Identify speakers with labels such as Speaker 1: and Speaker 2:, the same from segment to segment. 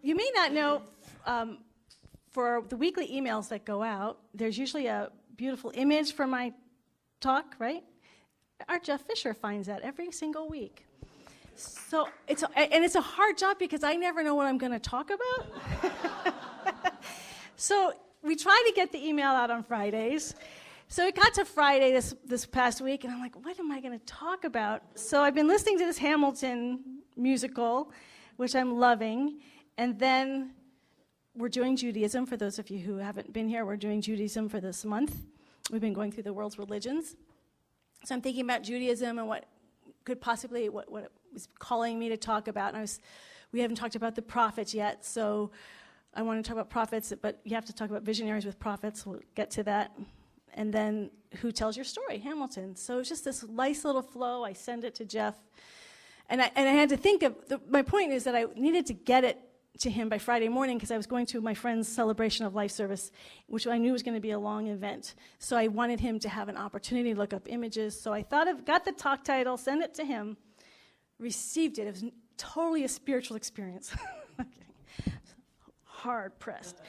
Speaker 1: you may not know, for the weekly emails that go out, there's usually a beautiful image for my talk, right? Our Jeff Fisher finds that every single week. So it's a hard job because I never know what I'm going to talk about. So we try to get the email out on Fridays. So it got to Friday this past week, and I'm like, what am I going to talk about? So I've been listening to this Hamilton musical, which I'm loving, and then we're doing Judaism. For those of you who haven't been here, we're doing Judaism for this month. We've been going through the world's religions. So I'm thinking about Judaism and what could possibly, what it was calling me to talk about. And we haven't talked about the prophets yet, so I want to talk about prophets, but you have to talk about visionaries with prophets. We'll get to that. And then who tells your story? Hamilton. So it's just this nice little flow. I send it to Jeff. And I had to think of, my point is that I needed to get it to him by Friday morning because I was going to my friend's celebration of life service, which I knew was going to be a long event. So I wanted him to have an opportunity to look up images. So I got the talk title, sent it to him, received it. It was totally a spiritual experience. Hard pressed.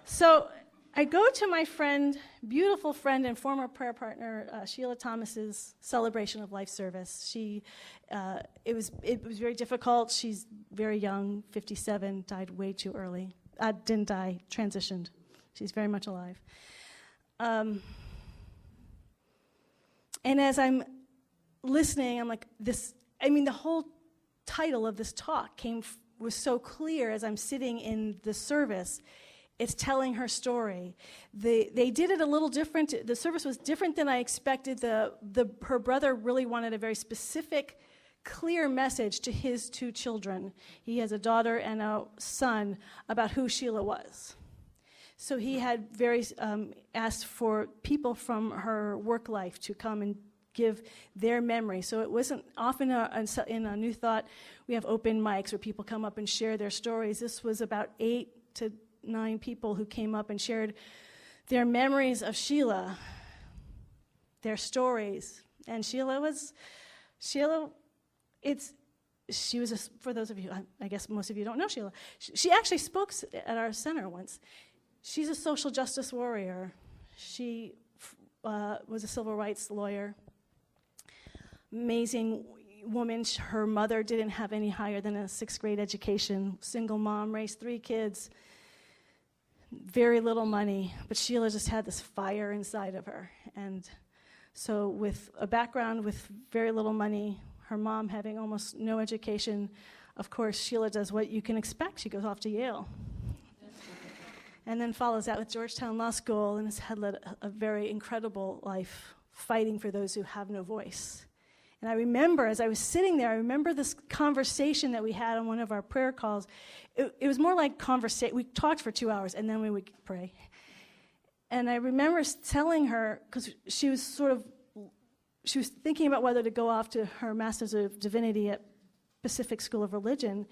Speaker 1: So I go to my friend, beautiful friend and former prayer partner, Sheila Thomas's celebration of life service. It was very difficult. She's very young, 57, died way too early. Didn't die, transitioned. She's very much alive. And as I'm listening, I'm like, the whole title of this talk was so clear as I'm sitting in the service. It's telling her story. They did it a little different. The service was different than I expected. Her brother really wanted a very specific, clear message to his two children. He has a daughter and a son about who Sheila was. So he had asked for people from her work life to come and give their memory. So it wasn't often in a New Thought, we have open mics where people come up and share their stories. This was about 8 to 9 people who came up and shared their memories of Sheila, their stories. And she was for those of you, I guess most of you don't know Sheila. She actually spoke at our center once. She's a social justice warrior. She was a civil rights lawyer. Amazing woman. Her mother didn't have any higher than a 6th grade education. Single mom, raised 3 kids. Very little money, but Sheila just had this fire inside of her. And so with a background with very little money, her mom having almost no education, of course, Sheila does what you can expect. She goes off to Yale. And then follows that with Georgetown Law School and has led a very incredible life fighting for those who have no voice. And I remember, as I was sitting there, I remember this conversation that we had on one of our prayer calls. It was more like conversation. We talked for 2 hours, and then we would pray. And I remember telling her, because she was thinking about whether to go off to her Master's of Divinity at Pacific School of Religion.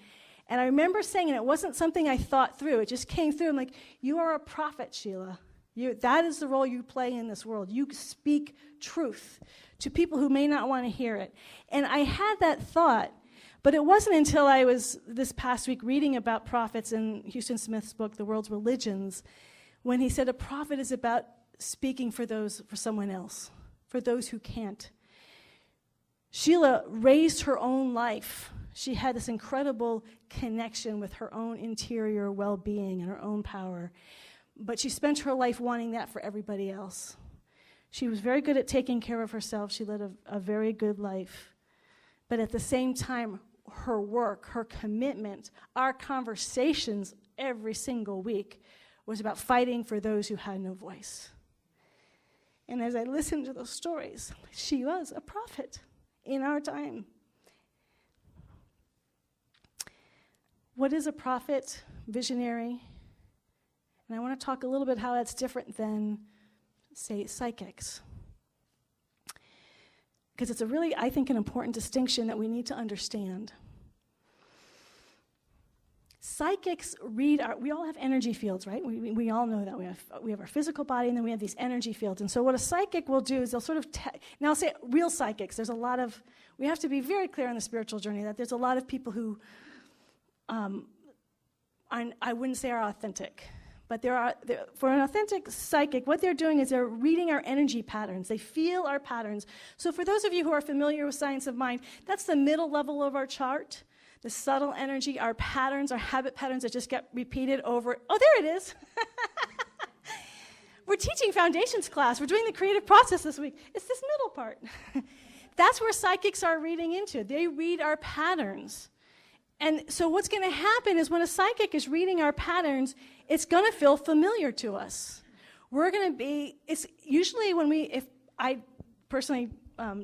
Speaker 1: And I remember saying, and it wasn't something I thought through, it just came through. I'm like, you are a prophet, Sheila. That is the role you play in this world. You speak truth to people who may not want to hear it. And I had that thought, but it wasn't until I was this past week reading about prophets in Houston Smith's book, The World's Religions, when he said a prophet is about speaking for someone else, for those who can't. Sheila raised her own life. She had this incredible connection with her own interior well-being and her own power. But she spent her life wanting that for everybody else. She was very good at taking care of herself. She led a very good life. But at the same time, her work, her commitment, our conversations every single week was about fighting for those who had no voice. And as I listened to those stories, she was a prophet in our time. What is a prophet, visionary? And I want to talk a little bit how that's different than, say, psychics. Because it's I think, an important distinction that we need to understand. Psychics we all have energy fields, right? We all know that. We have our physical body, and then we have these energy fields. And so what a psychic will do is they'll sort of, now I'll say real psychics, we have to be very clear on the spiritual journey that there's a lot of people who I wouldn't say are authentic. But for an authentic psychic, what they're doing is they're reading our energy patterns. They feel our patterns. So for those of you who are familiar with science of mind, that's the middle level of our chart. The subtle energy, our patterns, our habit patterns that just get repeated over. Oh, there it is. We're teaching foundations class. We're doing the creative process this week. It's this middle part. That's where psychics are reading into. They read our patterns. And so what's going to happen is when a psychic is reading our patterns, it's going to feel familiar to us. It's usually if I personally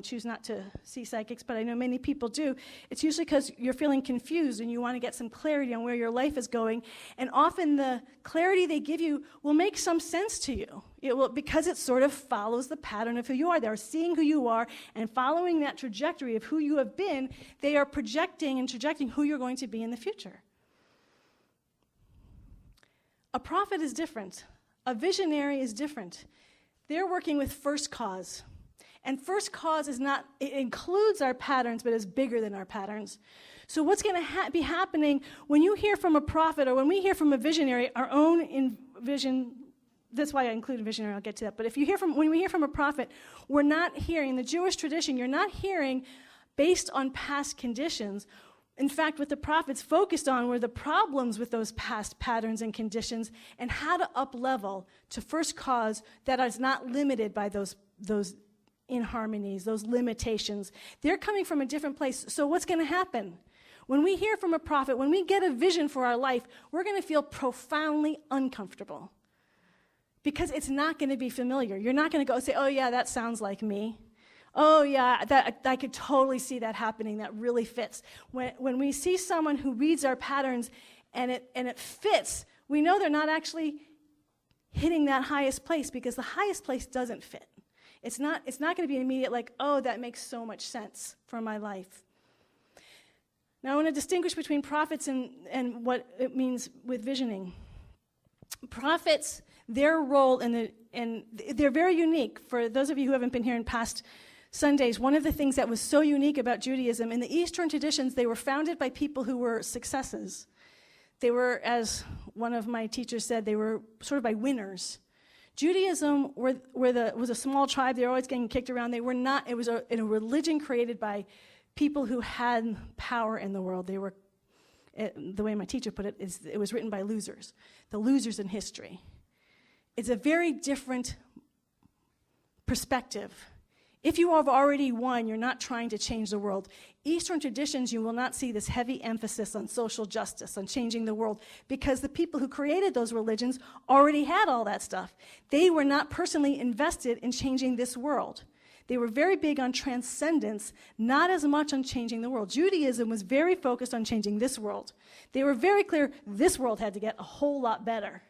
Speaker 1: choose not to see psychics, but I know many people do, it's usually because you're feeling confused and you want to get some clarity on where your life is going. And often the clarity they give you will make some sense to you. It will, because it sort of follows the pattern of who you are. They're seeing who you are and following that trajectory of who you have been, they are projecting and trajecting who you're going to be in the future. A prophet is different. A visionary is different. They're working with first cause. And first cause is not, it includes our patterns, but is bigger than our patterns. So what's going to be happening when you hear from a prophet or when we hear from a visionary, our own vision, that's why I included visionary, I'll get to that. But when we hear from a prophet, we're not hearing, in the Jewish tradition, you're not hearing based on past conditions. In fact, what the prophets focused on were the problems with those past patterns and conditions and how to up-level to first cause that is not limited by those inharmonies, those limitations. They're coming from a different place. So what's going to happen? When we hear from a prophet, when we get a vision for our life, we're going to feel profoundly uncomfortable because it's not going to be familiar. You're not going to go say, oh yeah, that sounds like me. Oh yeah, I could totally see that happening. That really fits. When we see someone who reads our patterns and it fits, we know they're not actually hitting that highest place because the highest place doesn't fit. It's not going to be immediate like, oh, that makes so much sense for my life. Now I want to distinguish between prophets and what it means with visioning. Prophets, their role and they're very unique. For those of you who haven't been here in past Sundays, one of the things that was so unique about Judaism, in the Eastern traditions, they were founded by people who were successes. They were, as one of my teachers said, they were sort of by winners. Judaism was a small tribe. They were always getting kicked around. They were not. It was a religion created by people who had power in the world. They were, the way my teacher put it, is it was written by losers, the losers in history. It's a very different perspective. If you have already won, you're not trying to change the world. Eastern traditions, you will not see this heavy emphasis on social justice, on changing the world, because the people who created those religions already had all that stuff. They were not personally invested in changing this world. They were very big on transcendence, not as much on changing the world. Judaism was very focused on changing this world. They were very clear this world had to get a whole lot better.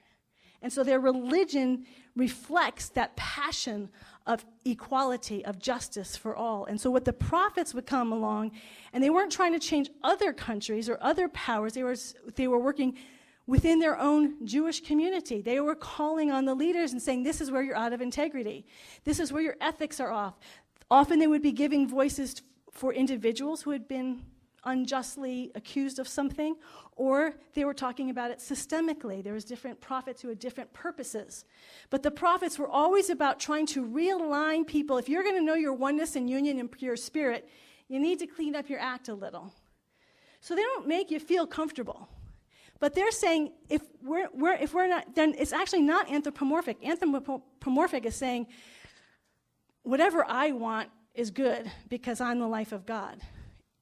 Speaker 1: And so their religion reflects that passion of equality, of justice for all. And so what the prophets would come along, and they weren't trying to change other countries or other powers, they were working within their own Jewish community. They were calling on the leaders and saying, this is where you're out of integrity. This is where your ethics are off. Often they would be giving voices for individuals who had been unjustly accused of something, or they were talking about it systemically. There was different prophets who had different purposes. But the prophets were always about trying to realign people. If you're going to know your oneness and union and pure spirit, you need to clean up your act a little. So they don't make you feel comfortable. But they're saying if we're not, then it's actually not anthropomorphic. Anthropomorphic is saying whatever I want is good because I'm the life of God.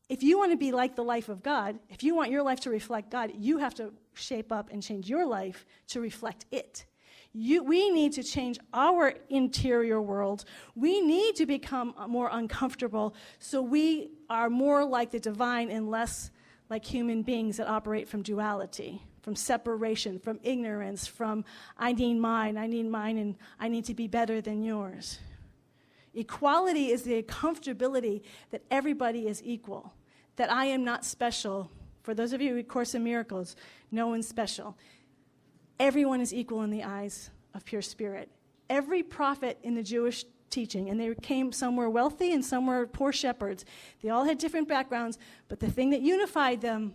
Speaker 1: If you want to be like the life of God, if you want your life to reflect God, you have to shape up and change your life to reflect it. We need to change our interior world. We need to become more uncomfortable so we are more like the divine and less like human beings that operate from duality, from separation, from ignorance, from I need mine, and I need to be better than yours. Equality is the comfortability that everybody is equal, that I am not special. For those of you who read Course in Miracles, no one's special. Everyone is equal in the eyes of pure spirit. Every prophet in the Jewish teaching, and they came, some were wealthy and some were poor shepherds. They all had different backgrounds, but the thing that unified them,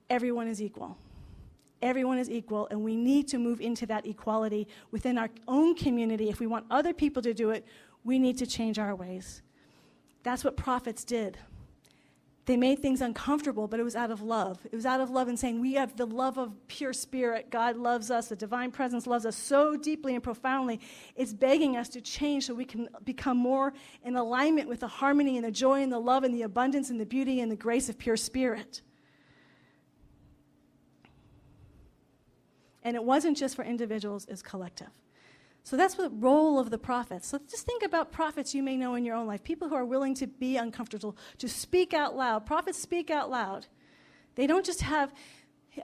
Speaker 1: everyone is equal. Everyone is equal, and we need to move into that equality within our own community. If we want other people to do it, we need to change our ways. That's what prophets did. They made things uncomfortable, but it was out of love. It was out of love and saying, we have the love of pure spirit. God loves us. The divine presence loves us so deeply and profoundly. It's begging us to change so we can become more in alignment with the harmony and the joy and the love and the abundance and the beauty and the grace of pure spirit. And it wasn't just for individuals, it's collective. So that's the role of the prophets. So just think about prophets you may know in your own life, people who are willing to be uncomfortable, to speak out loud. Prophets speak out loud. They don't just have,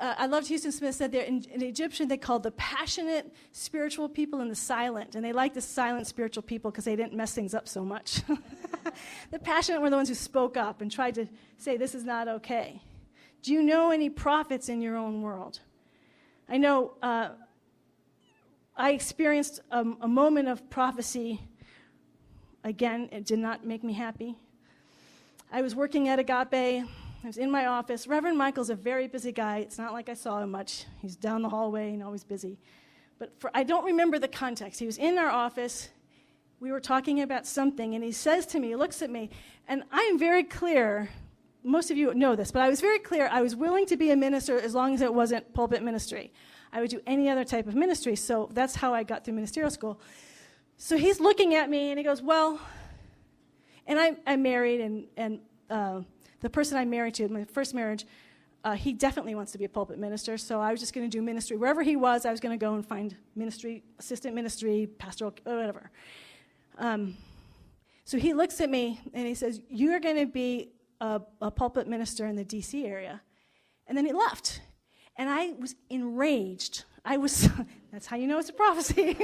Speaker 1: I loved Houston Smith said they're in Egyptian, they called the passionate spiritual people and the silent. And they liked the silent spiritual people because they didn't mess things up so much. The passionate were the ones who spoke up and tried to say, this is not okay. Do you know any prophets in your own world? I know I experienced a moment of prophecy. Again, it did not make me happy. I was working at Agape. I was in my office. Reverend Michael's a very busy guy. It's not like I saw him much. He's down the hallway and always busy. But I don't remember the context. He was in our office. We were talking about something, and he says to me, he looks at me, and I am very clear. Most of you know this, but I was very clear. I was willing to be a minister as long as it wasn't pulpit ministry. I would do any other type of ministry, so that's how I got through ministerial school. So he's looking at me, and he goes, well, and I'm married, and the person I married to, my first marriage, he definitely wants to be a pulpit minister, so I was just going to do ministry. Wherever he was, I was going to go and find ministry, assistant ministry, pastoral, whatever. So he looks at me, and he says, you're going to be a pulpit minister in the D.C. area. And then he left. And I was enraged. That's how you know it's a prophecy.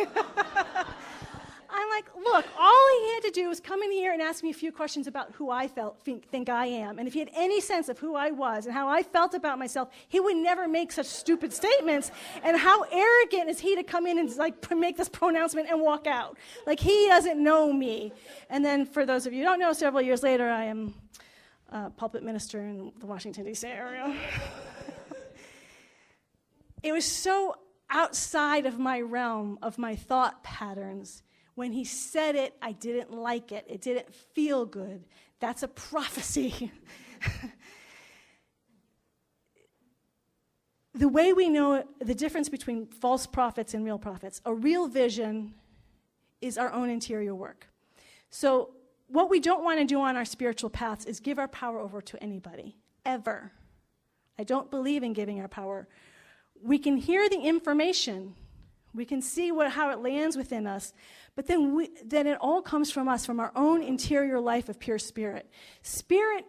Speaker 1: I'm like, look, all he had to do was come in here and ask me a few questions about who I think I am. And if he had any sense of who I was and how I felt about myself, he would never make such stupid statements. And how arrogant is he to come in and make this pronouncement and walk out? Like, he doesn't know me. And then for those of you who don't know, several years later, I am pulpit minister in the Washington, D.C. area. It was so outside of my realm, of my thought patterns. When he said it, I didn't like it. It didn't feel good. That's a prophecy. The way we know the difference between false prophets and real prophets, a real vision is our own interior work. So what we don't want to do on our spiritual paths is give our power over to anybody, ever. I don't believe in giving our power. We can hear the information. We can see how it lands within us. But then it all comes from us, from our own interior life of pure spirit. Spirit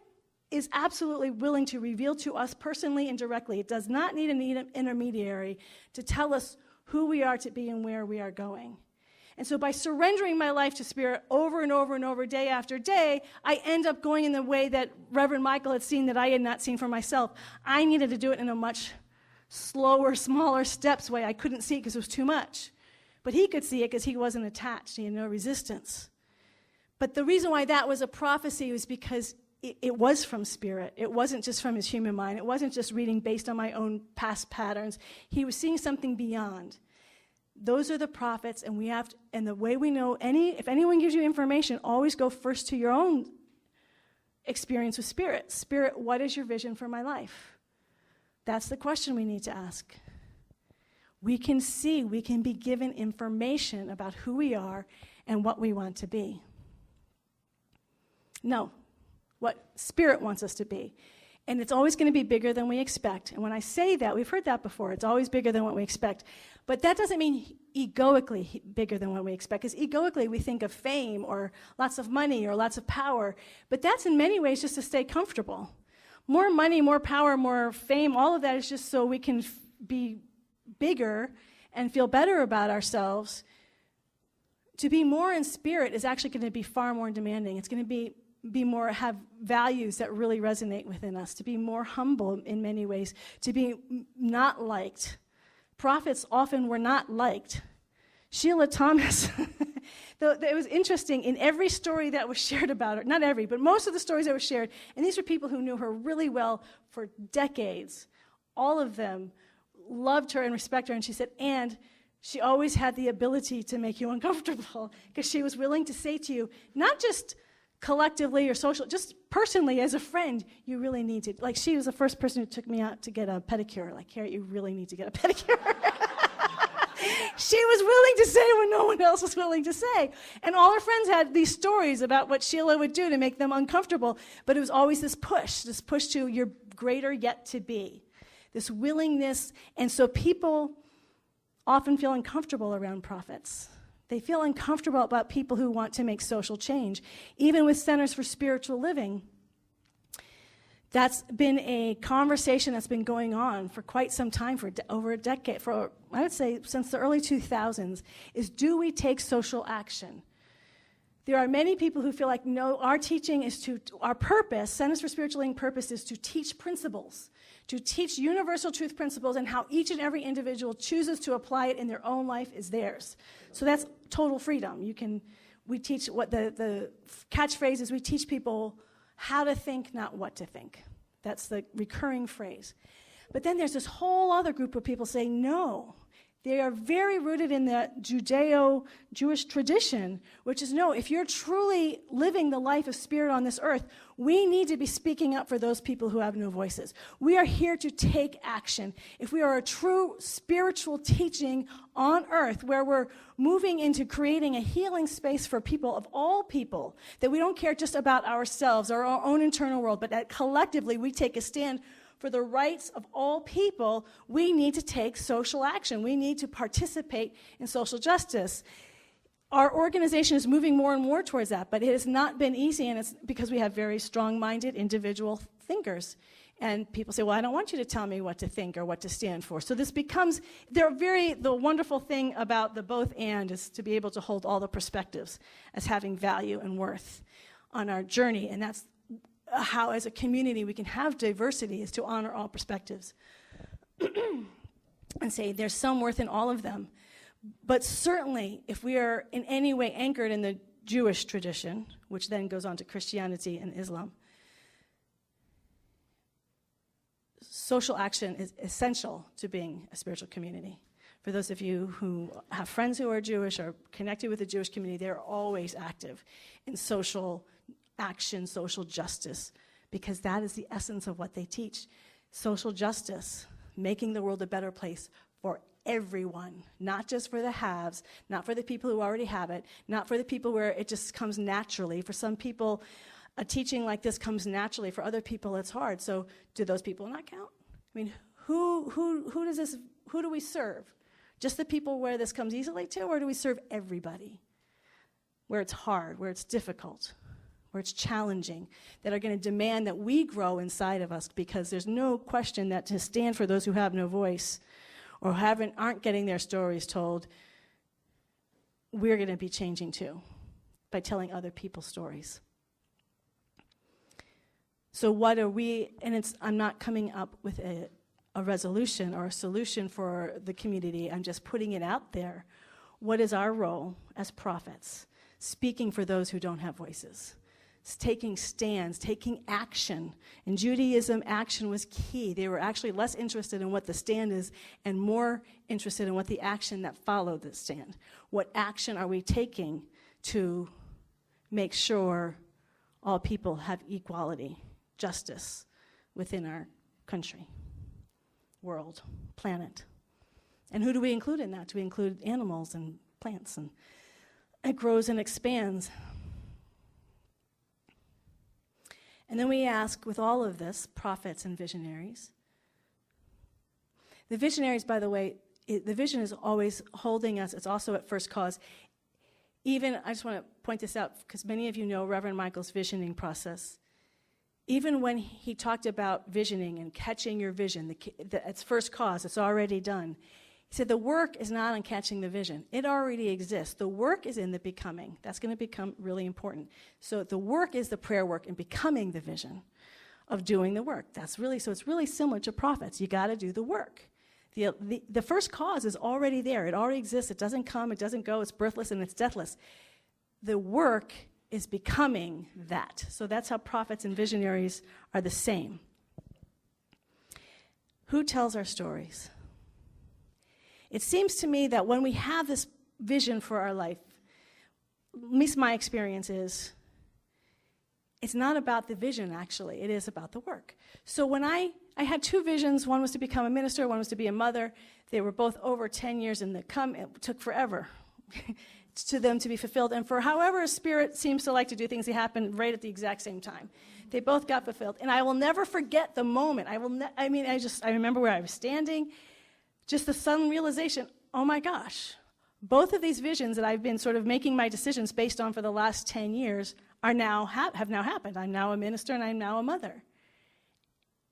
Speaker 1: is absolutely willing to reveal to us personally and directly. It does not need an intermediary to tell us who we are to be and where we are going. And so by surrendering my life to Spirit over and over and over, day after day, I end up going in the way that Reverend Michael had seen that I had not seen for myself. I needed to do it in a much slower, smaller steps way. I couldn't see it because it was too much. But he could see it because he wasn't attached. He had no resistance. But the reason why that was a prophecy was because it was from Spirit. It wasn't just from his human mind. It wasn't just reading based on my own past patterns. He was seeing something beyond. Those are the prophets, and and the way we know, if anyone gives you information, always go first to your own experience with Spirit. Spirit, what is your vision for my life? That's the question we need to ask. We can be given information about who we are and what we want to be. No, what Spirit wants us to be. And it's always going to be bigger than we expect. And when I say that, we've heard that before, it's always bigger than what we expect. But that doesn't mean egoically bigger than what we expect, because egoically we think of fame or lots of money or lots of power. But that's in many ways just to stay comfortable. More money, more power, more fame, all of that is just so we can be bigger and feel better about ourselves. To be more in Spirit is actually going to be far more demanding. It's going to be more, have values that really resonate within us, to be more humble in many ways, to be not liked. Prophets often were not liked. Sheila Thomas, it was interesting, in every story that was shared about her, not every, but most of the stories that were shared, and these are people who knew her really well for decades, all of them loved her and respected her, and she said, and she always had the ability to make you uncomfortable, because she was willing to say to you, not just collectively or social, just personally as a friend, you really need to, like she was the first person who took me out to get a pedicure, like, Harriet, you really need to get a pedicure. She was willing to say when no one else was willing to say. And all her friends had these stories about what Sheila would do to make them uncomfortable, but it was always this push to your greater yet to be, this willingness. And so people often feel uncomfortable around prophets. They feel uncomfortable about people who want to make social change. Even with Centers for Spiritual Living, that's been a conversation that's been going on for quite some time, for over a decade, for I would say since the early 2000s, is do we take social action? There are many people who feel like, no, our teaching is our purpose, Centers for Spiritual Living purpose is to teach principles, to teach universal truth principles, and how each and every individual chooses to apply it in their own life is theirs. So that's total freedom. We teach what the catchphrase is, we teach people how to think, not what to think. That's the recurring phrase. But then there's this whole other group of people saying, no, they are very rooted in the Judeo-Jewish tradition, which is, no, if you're truly living the life of spirit on this earth, we need to be speaking up for those people who have no voices. We are here to take action. If we are a true spiritual teaching on earth, where we're moving into creating a healing space for people of all people, that we don't care just about ourselves or our own internal world, but that collectively we take a stand for the rights of all people, we need to take social action. We need to participate in social justice. Our organization is moving more and more towards that, but it has not been easy, and it's because we have very strong-minded individual thinkers. And people say, well, I don't want you to tell me what to think or what to stand for. So this becomes, the wonderful thing about the both and is to be able to hold all the perspectives as having value and worth on our journey, and that's how as a community we can have diversity, is to honor all perspectives and say there's some worth in all of them. But certainly if we are in any way anchored in the Jewish tradition, which then goes on to Christianity and Islam, social action is essential to being a spiritual community. For those of you who have friends who are Jewish or connected with the Jewish community, they're always active in social action, social justice, because that is the essence of what they teach. Social justice, making the world a better place for everyone, not just for the haves, not for the people who already have it, not for the people where it just comes naturally. For some people, a teaching like this comes naturally. For other people, it's hard. So do those people not count? I mean, who do we serve? Just the people where this comes easily to, or do we serve everybody? Where it's hard, where it's difficult, where it's challenging, that are going to demand that we grow inside of us, because there's no question that to stand for those who have no voice or aren't getting their stories told, we're going to be changing too by telling other people's stories. So what are we, and I'm not coming up with a resolution or a solution for the community, I'm just putting it out there. What is our role as prophets? Speaking for those who don't have voices. Taking stands, taking action. In Judaism, action was key. They were actually less interested in what the stand is and more interested in what the action that followed the stand. What action are we taking to make sure all people have equality, justice within our country, world, planet? And who do we include in that? Do we include animals and plants? And it grows and expands. And then we ask, with all of this, prophets and visionaries. The visionaries, by the way, the vision is always holding us. It's also at first cause. Even, I just want to point this out, because many of you know Reverend Michael's visioning process. Even when he talked about visioning and catching your vision, it's first cause, it's already done. He said the work is not on catching the vision. It already exists. The work is in the becoming. That's going to become really important. So the work is the prayer work in becoming the vision of doing the work. So it's really similar to prophets. You got to do the work. The first cause is already there. It already exists. It doesn't come. It doesn't go. It's birthless and it's deathless. The work is becoming that. So that's how prophets and visionaries are the same. Who tells our stories? It seems to me that when we have this vision for our life, at least my experience is, it's not about the vision, actually. It is about the work. So when I had two visions. One was to become a minister. One was to be a mother. They were both over 10 years, and it took forever to them to be fulfilled. And for however a spirit seems to like to do things, they happened right at the exact same time. They both got fulfilled. And I will never forget the moment. I remember where I was standing, just the sudden realization, oh my gosh, both of these visions that I've been sort of making my decisions based on for the last 10 years have now happened. I'm now a minister and I'm now a mother.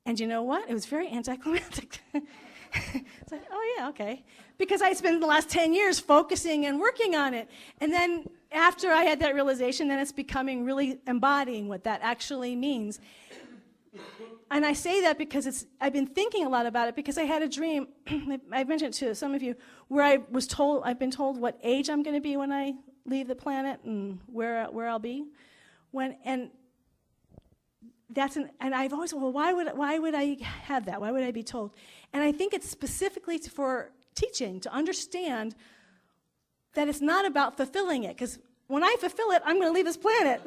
Speaker 1: And you know what? It was very anticlimactic. It's like, oh yeah, okay. Because I spent the last 10 years focusing and working on it. And then after I had that realization, then it's becoming really embodying what that actually means. And I say that because I've been thinking a lot about it because I had a dream, I mentioned it to some of you, where I've been told what age I'm going to be when I leave the planet and where I'll be. And I've always, well, why would I have that? Why would I be told? And I think it's specifically for teaching, to understand that it's not about fulfilling it, because when I fulfill it, I'm going to leave this planet.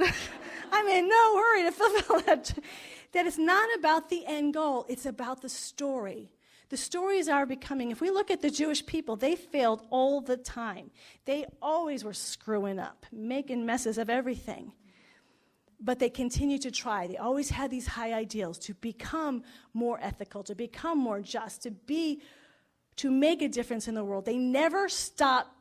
Speaker 1: I'm in no hurry to fulfill it. That it's not about the end goal, it's about the story. The stories are becoming, if we look at the Jewish people, they failed all the time. They always were screwing up, making messes of everything. But they continued to try. They always had these high ideals to become more ethical, to become more just, to make a difference in the world. They never stop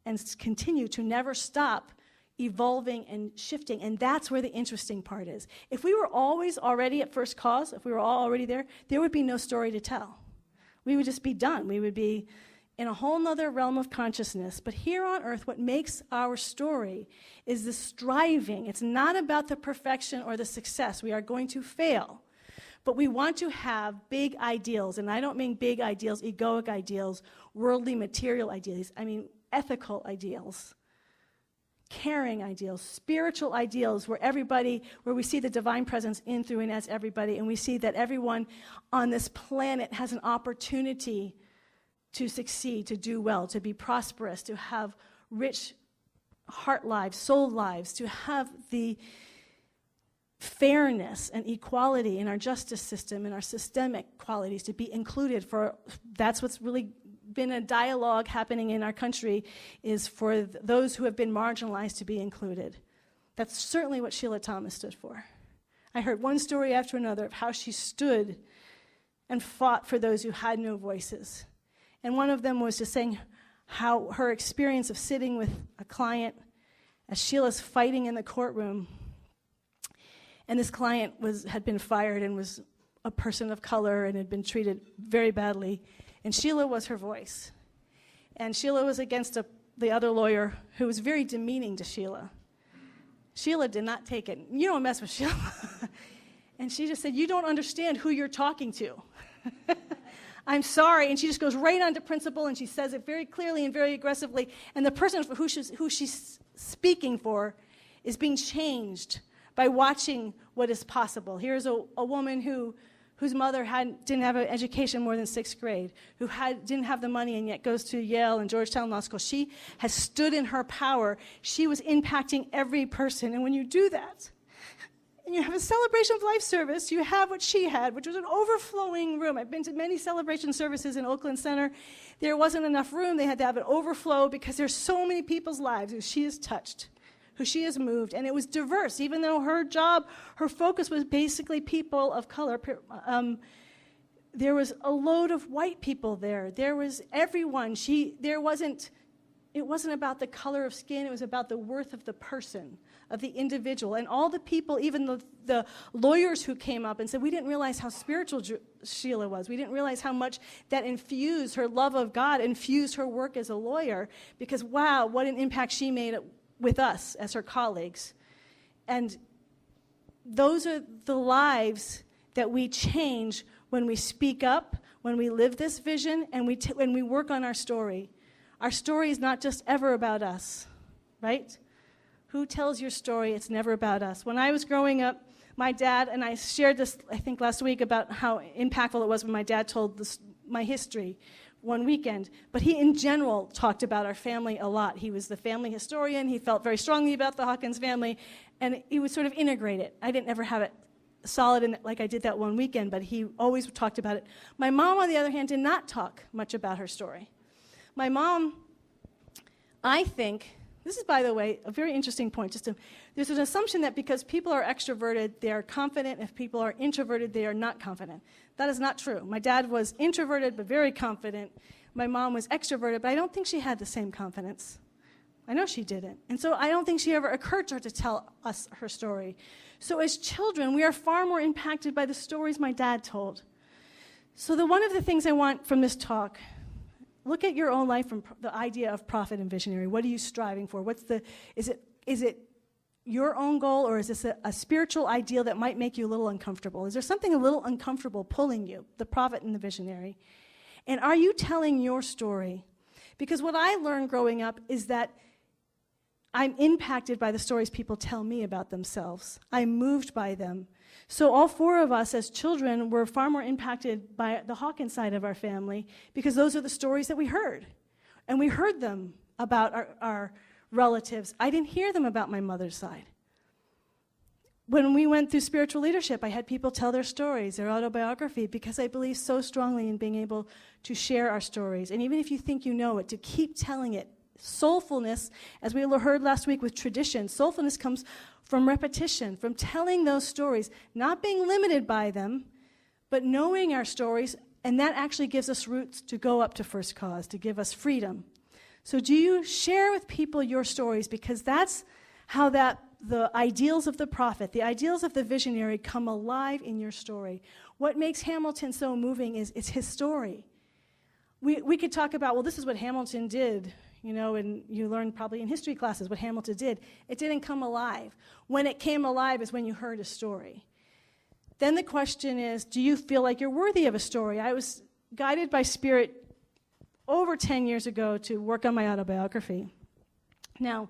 Speaker 1: and continue to never stop evolving and shifting, and that's where the interesting part is. If we were always already at first cause, if we were all already there would be no story to tell. We would just be done. We would be in a whole nother realm of consciousness. But here on earth, what makes our story is the striving. It's not about the perfection or the success. We are going to fail. But we want to have big ideals, and I don't mean big ideals, egoic ideals, worldly material ideals. I mean ethical ideals, caring ideals, spiritual ideals, where we see the divine presence in, through, and as everybody, and we see that everyone on this planet has an opportunity to succeed, to do well, to be prosperous, to have rich heart lives, soul lives, to have the fairness and equality in our justice system and our systemic qualities to be included. That's what's really been a dialogue happening in our country, is for those who have been marginalized to be included. That's certainly what Sheila Thomas stood for. I heard one story after another of how she stood and fought for those who had no voices. And one of them was just saying how her experience of sitting with a client as Sheila's fighting in the courtroom, and this client had been fired and was a person of color and had been treated very badly. And Sheila was her voice. And Sheila was against the other lawyer who was very demeaning to Sheila. Sheila did not take it. You don't mess with Sheila. And she just said, you don't understand who you're talking to. I'm sorry. And she just goes right on to principle, and she says it very clearly and very aggressively. And the person who she's speaking for is being changed by watching what is possible. Here's a woman whose mother didn't have an education more than 6th grade, who didn't have the money and yet goes to Yale and Georgetown Law School. She has stood in her power. She was impacting every person. And when you do that, and you have a celebration of life service, you have what she had, which was an overflowing room. I've been to many celebration services in Oakland Center. There wasn't enough room. They had to have an overflow because there's so many people's lives who she has touched, who she has moved, and it was diverse. Even though her focus was basically people of color, there was a load of white people there. There was everyone. It wasn't about the color of skin. It was about the worth of the person, of the individual. And all the people, even the lawyers who came up and said, we didn't realize how spiritual Sheila was. We didn't realize how much that infused her love of God, infused her work as a lawyer, because wow, what an impact she made with us as her colleagues. And those are the lives that we change when we speak up, when we live this vision, and when we work on our story. Our story is not just ever about us, right? Who tells your story? It's never about us. When I was growing up, my dad, and I shared this, I think, last week, about how impactful it was when my dad told my history, one weekend, but he in general talked about our family a lot. He was the family historian. He felt very strongly about the Hawkins family, and he would sort of integrate it. I didn't ever have it solid in like I did that one weekend, but he always talked about it. My mom, on the other hand, did not talk much about her story. My mom, I think, this is, by the way, a very interesting point. There's an assumption that because people are extroverted, they are confident. If people are introverted, they are not confident. That is not true. My dad was introverted but very confident. My mom was extroverted, but I don't think she had the same confidence. I know she didn't. And so I don't think she ever occurred to her to tell us her story. So as children, we are far more impacted by the stories my dad told. So one of the things I want from this talk, look at your own life from the idea of prophet and visionary. What are you striving for? Is it your own goal, or is this a spiritual ideal that might make you a little uncomfortable? Is there something a little uncomfortable pulling you, the prophet and the visionary? And are you telling your story? Because what I learned growing up is that I'm impacted by the stories people tell me about themselves. I'm moved by them. So all four of us as children were far more impacted by the Hawkins side of our family because those are the stories that we heard. And we heard them about our relatives. I didn't hear them about my mother's side. When we went through spiritual leadership, I had people tell their stories, their autobiography, because I believe so strongly in being able to share our stories. And even if you think you know it, to keep telling it. Soulfulness, as we heard last week with tradition, soulfulness comes from repetition, from telling those stories, not being limited by them, but knowing our stories, and that actually gives us roots to go up to first cause, to give us freedom. So do you share with people your stories? Because that's how the ideals of the prophet, the ideals of the visionary come alive in your story. What makes Hamilton so moving is it's his story. We could talk about, well, this is what Hamilton did. And you learned probably in history classes what Hamilton did. It didn't come alive. When it came alive is when you heard a story. Then the question is, do you feel like you're worthy of a story? I was guided by Spirit over 10 years ago to work on my autobiography. Now,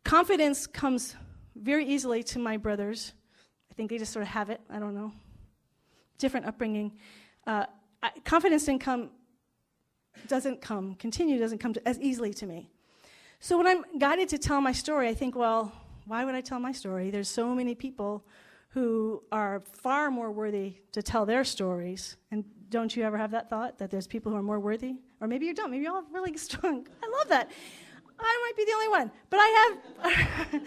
Speaker 1: confidence comes very easily to my brothers. I think they just sort of have it. I don't know. Different upbringing. Confidence doesn't come as easily to me. So when I'm guided to tell my story, I think, well, why would I tell my story? There's so many people who are far more worthy to tell their stories. And don't you ever have that thought, that there's people who are more worthy? Or maybe you don't. Maybe you're all really strong. I love that. I might be the only one. But I have...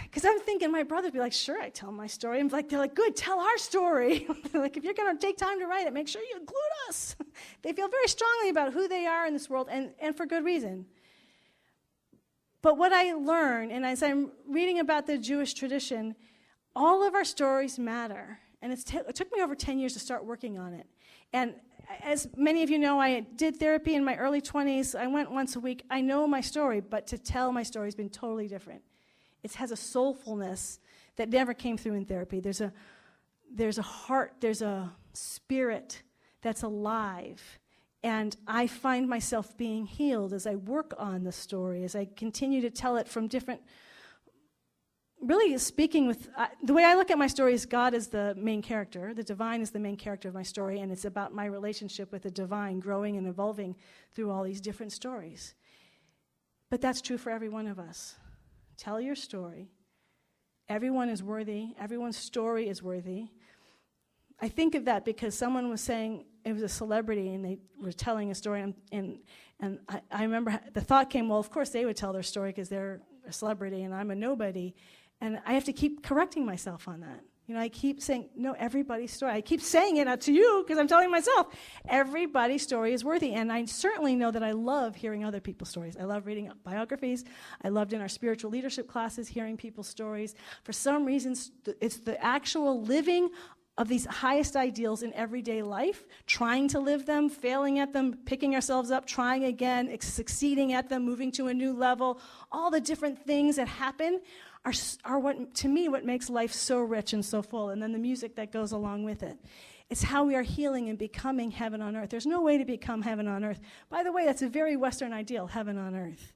Speaker 1: Because I'm thinking my brother would be like, sure, I tell my story. And they're like, good, tell our story. Like, if you're going to take time to write it, make sure you include us. They feel very strongly about who they are in this world, and for good reason. But what I learned, and as I'm reading about the Jewish tradition, all of our stories matter. And it took me over 10 years to start working on it. And as many of you know, I did therapy in my early 20s. I went once a week. I know my story, but to tell my story has been totally different. It has a soulfulness that never came through in therapy. There's a heart, there's a spirit that's alive. And I find myself being healed as I work on the story, as I continue to tell it from different, really speaking with, the way I look at my story is God is the main character. The divine is the main character of my story, and it's about my relationship with the divine growing and evolving through all these different stories. But that's true for every one of us. Tell your story. Everyone is worthy. Everyone's story is worthy. I think of that because someone was saying it was a celebrity and they were telling a story, and I remember the thought came, well, of course they would tell their story because they're a celebrity and I'm a nobody, and I have to keep correcting myself on that. I keep saying, no, everybody's story. I keep saying it out to you because I'm telling myself, everybody's story is worthy. And I certainly know that I love hearing other people's stories. I love reading biographies. I loved in our spiritual leadership classes hearing people's stories. For some reasons, it's the actual living of these highest ideals in everyday life, trying to live them, failing at them, picking ourselves up, trying again, succeeding at them, moving to a new level. All the different things that happen are what, to me, what makes life so rich and so full, and then the music that goes along with it. It's how we are healing and becoming heaven on earth. There's no way to become heaven on earth. By the way, that's a very Western ideal, heaven on earth.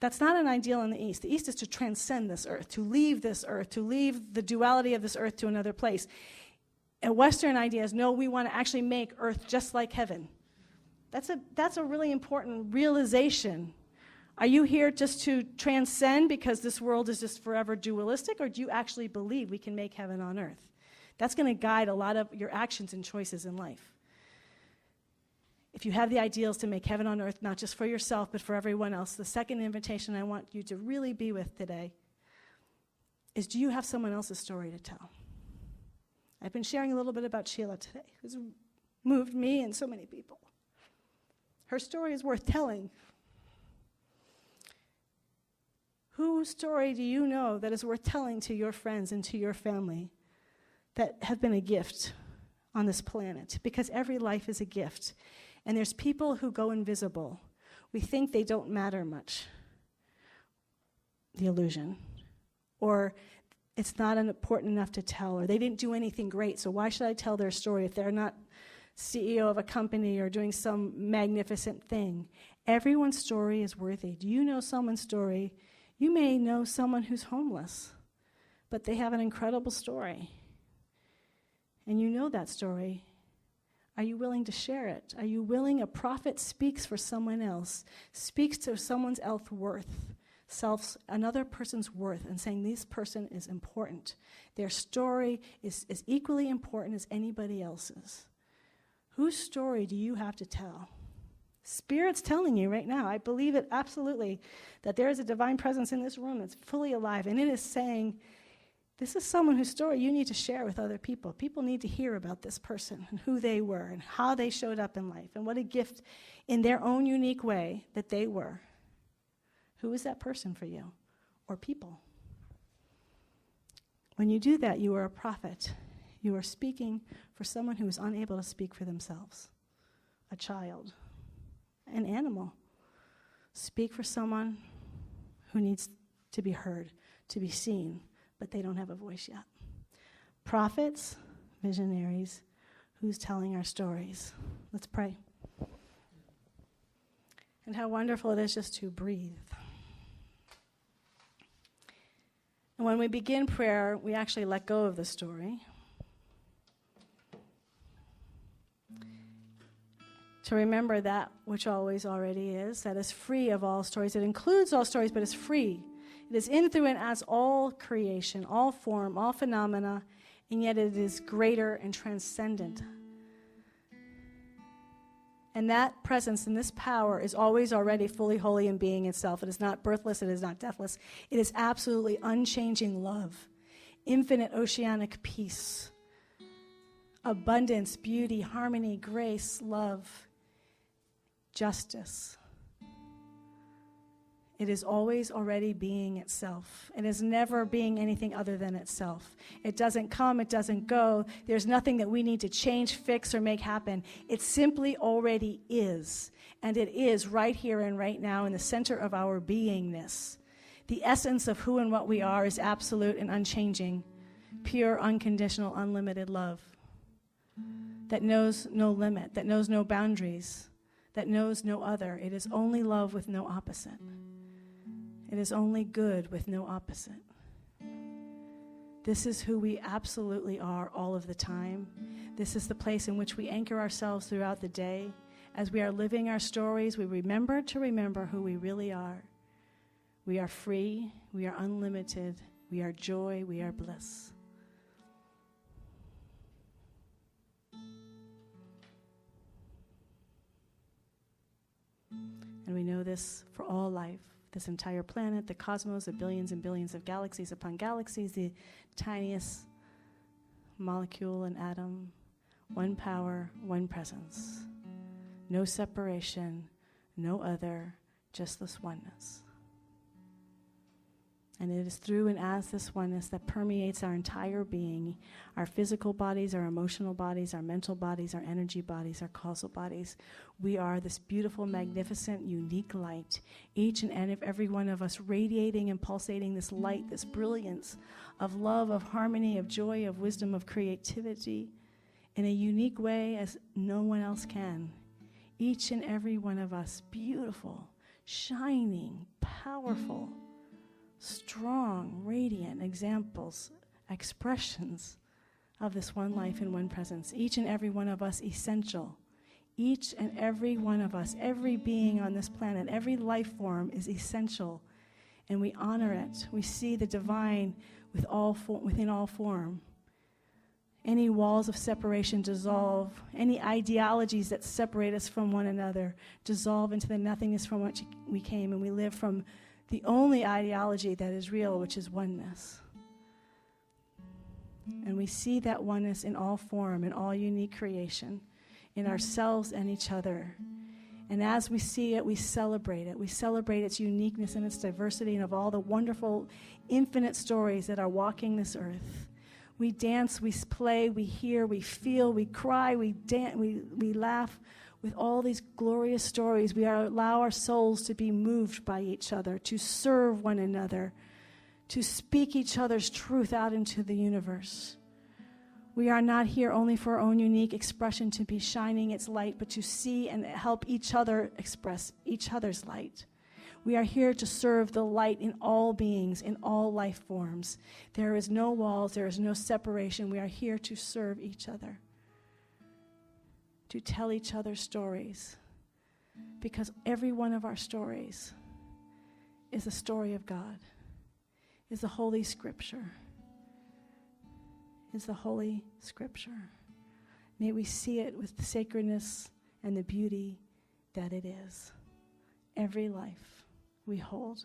Speaker 1: That's not an ideal in the East. The East is to transcend this earth, to leave this earth, to leave the duality of this earth to another place. And Western idea is, no, we want to actually make earth just like heaven. That's a really important realization. Are you here just to transcend because this world is just forever dualistic, or do you actually believe we can make heaven on earth? That's going to guide a lot of your actions and choices in life. If you have the ideals to make heaven on earth, not just for yourself, but for everyone else, the second invitation I want you to really be with today is, do you have someone else's story to tell? I've been sharing a little bit about Sheila today, who's moved me and so many people. Her story is worth telling. Whose story do you know that is worth telling to your friends and to your family that have been a gift on this planet? Because every life is a gift. And there's people who go invisible. We think they don't matter much. The illusion. Or it's not important enough to tell, or they didn't do anything great, so why should I tell their story if they're not CEO of a company or doing some magnificent thing? Everyone's story is worthy. Do you know someone's story? You may know someone who's homeless, but they have an incredible story. And you know that story. Are you willing to share it? Are you willing? A prophet speaks for someone else, speaks to someone's another person's worth, and saying this person is important. Their story is equally important as anybody else's. Whose story do you have to tell? Spirit's telling you right now, I believe it absolutely, that there is a divine presence in this room that's fully alive, and it is saying, this is someone whose story you need to share with other people. People need to hear about this person and who they were and how they showed up in life and what a gift in their own unique way that they were. Who is that person for you or people? When you do that, you are a prophet. You are speaking for someone who is unable to speak for themselves. A child, an animal. Speak for someone who needs to be heard, to be seen, but they don't have a voice yet. Prophets, visionaries, who's telling our stories? Let's pray. And how wonderful it is just to breathe. And when we begin prayer, we actually let go of the story. To remember that which always already is, that is free of all stories. It includes all stories, but is free. It is in, through, and as all creation, all form, all phenomena, and yet it is greater and transcendent. And that presence and this power is always already fully holy in being itself. It is not birthless, it is not deathless. It is absolutely unchanging love, infinite oceanic peace, abundance, beauty, harmony, grace, love, justice. It is always already being itself. It is never being anything other than itself. It doesn't come, it doesn't go. There's nothing that we need to change, fix, or make happen. It simply already is. And it is right here and right now in the center of our beingness. The essence of who and what we are is absolute and unchanging, pure, unconditional, unlimited love that knows no limit, that knows no boundaries, that knows no other. It is only love with no opposite. It is only good with no opposite. This is who we absolutely are all of the time. This is the place in which we anchor ourselves throughout the day. As we are living our stories, we remember to remember who we really are. We are free, we are unlimited, we are joy, we are bliss. And we know this for all life. This entire planet, the cosmos, the billions and billions of galaxies upon galaxies, the tiniest molecule and atom, one power, one presence. No separation, no other, just this oneness. And it is through and as this oneness that permeates our entire being, our physical bodies, our emotional bodies, our mental bodies, our energy bodies, our causal bodies. We are this beautiful, magnificent, unique light, each and every one of us radiating and pulsating this light, this brilliance of love, of harmony, of joy, of wisdom, of creativity in a unique way as no one else can. Each and every one of us, beautiful, shining, powerful, strong, radiant examples, expressions of this one life and one presence. Each and every one of us essential. Each and every one of us, every being on this planet, every life form is essential, and we honor it. We see the divine within all form. Any walls of separation dissolve. Any ideologies that separate us from one another dissolve into the nothingness from which we came, and we live from the only ideology that is real, which is oneness. And we see that oneness in all form, in all unique creation, in ourselves and each other. And as we see it, we celebrate it. We celebrate its uniqueness and its diversity and of all the wonderful, infinite stories that are walking this earth. We dance, we play, we hear, we feel, we cry, we laugh with all these glorious stories. We allow our souls to be moved by each other, to serve one another, to speak each other's truth out into the universe. We are not here only for our own unique expression to be shining its light, but to see and help each other express each other's light. We are here to serve the light in all beings, in all life forms. There is no walls, there is no separation. We are here to serve each other, to tell each other stories, because every one of our stories is a story of God, is the Holy Scripture, is the Holy Scripture. May we see it with the sacredness and the beauty that it is. Every life we hold.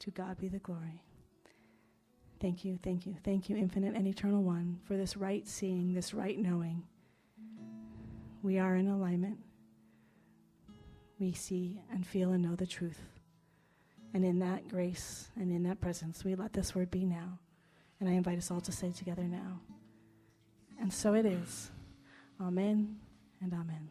Speaker 1: To God be the glory. Thank you, thank you, thank you, infinite and eternal one, for this right seeing, this right knowing. We are in alignment. We see and feel and know the truth. And in that grace and in that presence, we let this word be now. And I invite us all to say together now. And so it is. Amen and amen.